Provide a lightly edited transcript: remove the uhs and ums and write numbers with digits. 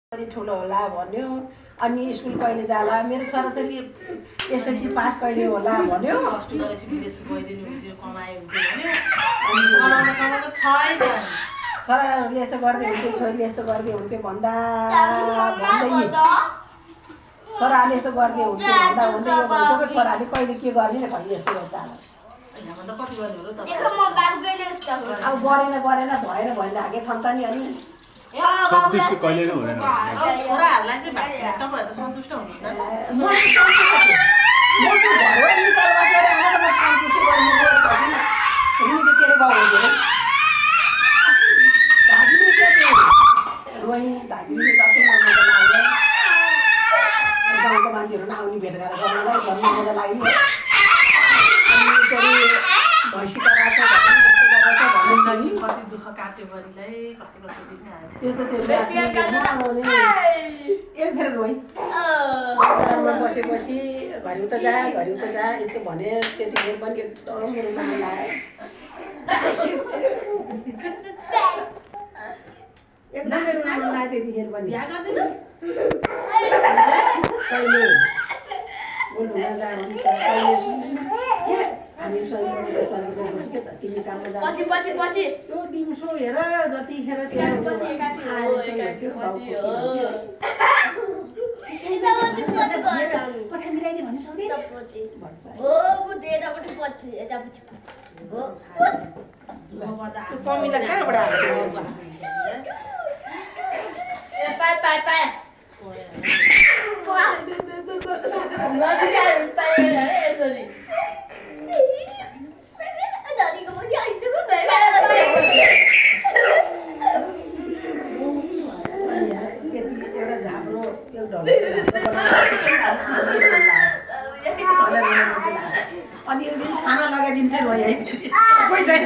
ठुलो होला भन्यो अनि स्कुल कहिले जाला मेरो छोराछोरी एसएलसी पास कहिले होला भन्यो छोराहरूले यस्तो गर्दै हुन्थ्यो छोरीले यस्तो गर्दै हुन्थ्यो भन्दा भन्दै छोराले यस्तो गर्दै हुन्थ्यो भन्दा भन्दै यो भइसक्यो छोराले कहिले के गर्ने र कहिले यस्तो चाल अब गरेन भएन भन्ने लागे छन् त नि अनि सन्तुष्टि कहिले नै हुँदैन छोराहरूलाई चाहिँ भाषा भएर सन्तुष्ट हुनुहुन्छ गाउँको मान्छेहरू नआउने भेट गरेर गर्नुलाई भन्नु मजा लाग्यो भैँसी कराएको छ कति दुःख काट्यो बरीलाई कति त्यो त एक फेर रोइ बसेपछि घरि उता जा यस्तो भने त्यतिखेर पनि एकदम रुन मन लाग्यो एकदमै रुन मन लाग्यो त्यतिखेर पनि कहिले बोल्नु जानुहुन्छ हामी तिमी काममा जानु त्यो दिउँसो हेर जतिखेर मिलाइदियो भने कमीलाई कहाँबाट अनि यो दिन खाना लगाइदिन्छ रोइ है कोही छैन